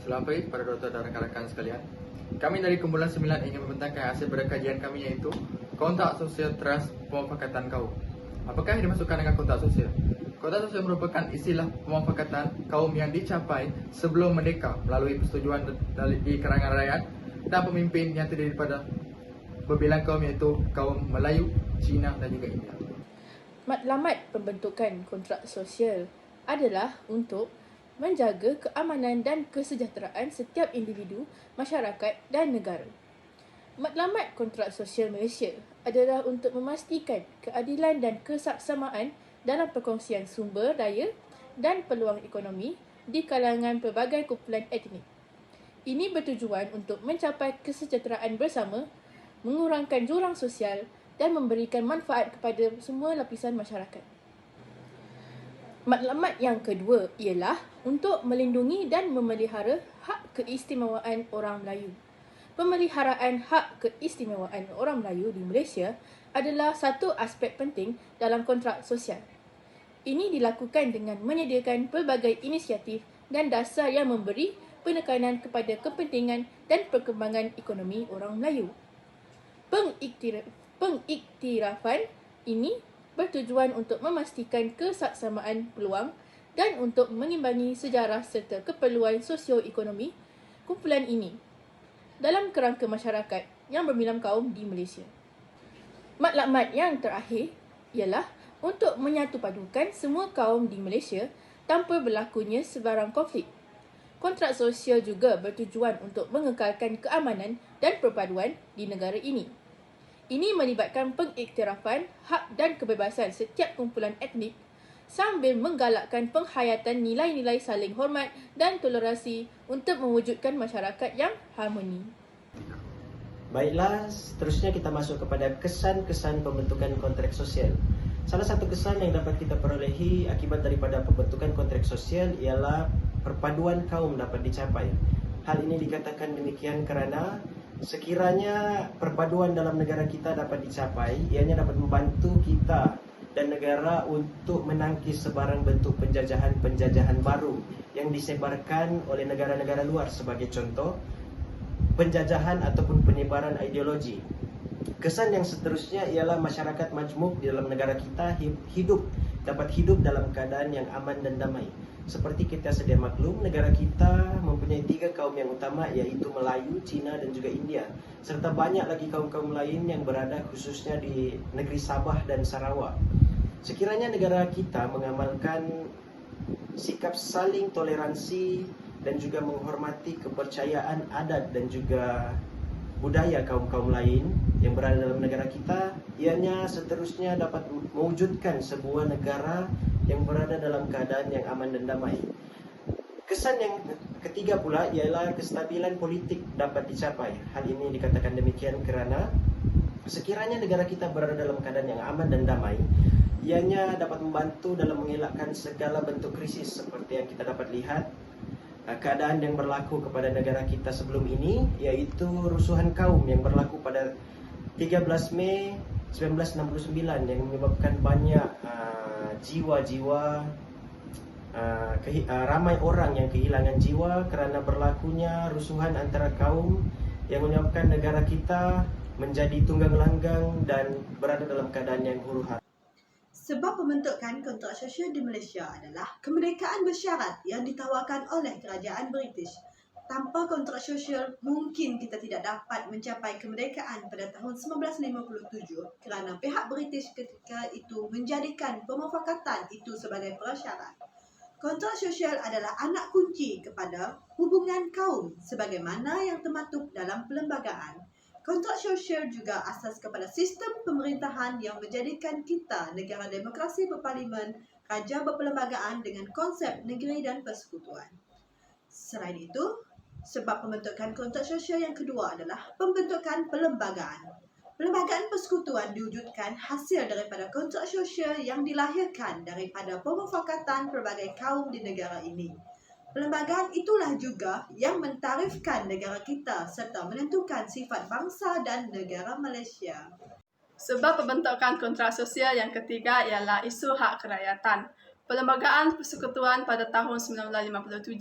Selamat pagi kepada doktor dan rakan-rakan sekalian. Kami dari Kumpulan 9 ingin membentangkan hasil berkajian kami iaitu kontak sosial trust pemufakatan kaum. Apakah yang dimaksudkan dengan kontak sosial? Kontak sosial merupakan istilah pemufakatan kaum yang dicapai sebelum merdeka melalui persetujuan di kalangan rakyat dan pemimpin yang terdiri daripada berbilang kaum iaitu kaum Melayu, Cina dan juga India. Matlamat pembentukan kontrak sosial adalah untuk menjaga keamanan dan kesejahteraan setiap individu, masyarakat dan negara. Matlamat kontrak sosial Malaysia adalah untuk memastikan keadilan dan kesaksamaan dalam perkongsian sumber daya dan peluang ekonomi di kalangan pelbagai kumpulan etnik. Ini bertujuan untuk mencapai kesejahteraan bersama, mengurangkan jurang sosial dan memberikan manfaat kepada semua lapisan masyarakat. Matlamat yang kedua ialah untuk melindungi dan memelihara hak keistimewaan orang Melayu. Pemeliharaan hak keistimewaan orang Melayu di Malaysia adalah satu aspek penting dalam kontrak sosial. Ini dilakukan dengan menyediakan pelbagai inisiatif dan dasar yang memberi penekanan kepada kepentingan dan perkembangan ekonomi orang Melayu. Pengiktirafan ini bertujuan untuk memastikan kesaksamaan peluang dan untuk mengimbangi sejarah serta keperluan sosioekonomi kumpulan ini dalam kerangka masyarakat yang berbilang kaum di Malaysia. Matlamat yang terakhir ialah untuk menyatupadukan semua kaum di Malaysia tanpa berlakunya sebarang konflik. Kontrak sosial juga bertujuan untuk mengekalkan keamanan dan perpaduan di negara ini. Ini melibatkan pengiktirafan hak dan kebebasan setiap kumpulan etnik sambil menggalakkan penghayatan nilai-nilai saling hormat dan tolerasi untuk mewujudkan masyarakat yang harmoni. Baiklah, seterusnya kita masuk kepada kesan-kesan pembentukan kontrak sosial. Salah satu kesan yang dapat kita perolehi akibat daripada pembentukan kontrak sosial ialah perpaduan kaum dapat dicapai. Hal ini dikatakan demikian kerana sekiranya perpaduan dalam negara kita dapat dicapai, ianya dapat membantu kita dan negara untuk menangkis sebarang bentuk penjajahan baru yang disebarkan oleh negara-negara luar. Sebagai contoh, penjajahan ataupun penyebaran ideologi. Kesan yang seterusnya ialah masyarakat majmuk di dalam negara kita dapat hidup dalam keadaan yang aman dan damai. Seperti kita sedia maklum, negara kita mempunyai 3 kaum yang utama, iaitu Melayu, Cina dan juga India. Serta banyak lagi kaum-kaum lain yang berada khususnya di negeri Sabah dan Sarawak. Sekiranya negara kita mengamalkan sikap saling toleransi dan juga menghormati kepercayaan adat dan juga budaya kaum-kaum lain yang berada dalam negara kita, ianya seterusnya dapat mewujudkan sebuah negara yang berada dalam keadaan yang aman dan damai. Kesan yang ketiga pula ialah kestabilan politik dapat dicapai. Hal ini dikatakan demikian kerana sekiranya negara kita berada dalam keadaan yang aman dan damai, ianya dapat membantu dalam mengelakkan segala bentuk krisis seperti yang kita dapat lihat keadaan yang berlaku kepada negara kita sebelum ini, iaitu rusuhan kaum yang berlaku pada 13 Mei 1969 yang menyebabkan banyak jiwa-jiwa, ramai orang yang kehilangan jiwa kerana berlakunya rusuhan antara kaum yang menyebabkan negara kita menjadi tunggang langgang dan berada dalam keadaan yang huru-hara. Sebab pembentukan kontrak sosial di Malaysia adalah kemerdekaan bersyarat yang ditawarkan oleh kerajaan British. Tanpa kontrak sosial, mungkin kita tidak dapat mencapai kemerdekaan pada tahun 1957 kerana pihak British ketika itu menjadikan pemufakatan itu sebagai prasyarat. Kontrak sosial adalah anak kunci kepada hubungan kaum sebagaimana yang termaktub dalam perlembagaan. Kontrak sosial juga asas kepada sistem pemerintahan yang menjadikan kita negara demokrasi berparlimen, raja berperlembagaan dengan konsep negeri dan persekutuan. Selain itu, sebab pembentukan kontrak sosial yang kedua adalah pembentukan perlembagaan. Perlembagaan persekutuan diwujudkan hasil daripada kontrak sosial yang dilahirkan daripada pemufakatan pelbagai kaum di negara ini. Perlembagaan itulah juga yang mentarifkan negara kita serta menentukan sifat bangsa dan negara Malaysia. Sebab pembentukan kontrak sosial yang ketiga ialah isu hak kerakyatan. Perlembagaan Persekutuan pada tahun 1957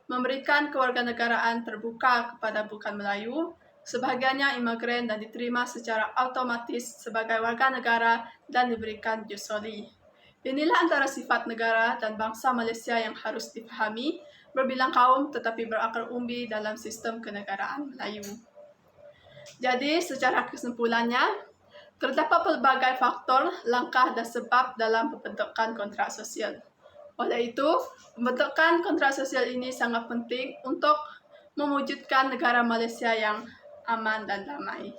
memberikan kewarganegaraan terbuka kepada bukan Melayu, sebahagiannya imigran dan diterima secara automatis sebagai warga negara dan diberikan jus soli. Inilah antara sifat negara dan bangsa Malaysia yang harus difahami, berbilang kaum tetapi berakar umbi dalam sistem kenegaraan Melayu. Jadi, secara kesimpulannya, terdapat pelbagai faktor, langkah dan sebab dalam pembentukan kontrak sosial. Oleh itu, pembentukan kontrak sosial ini sangat penting untuk mewujudkan negara Malaysia yang aman dan damai.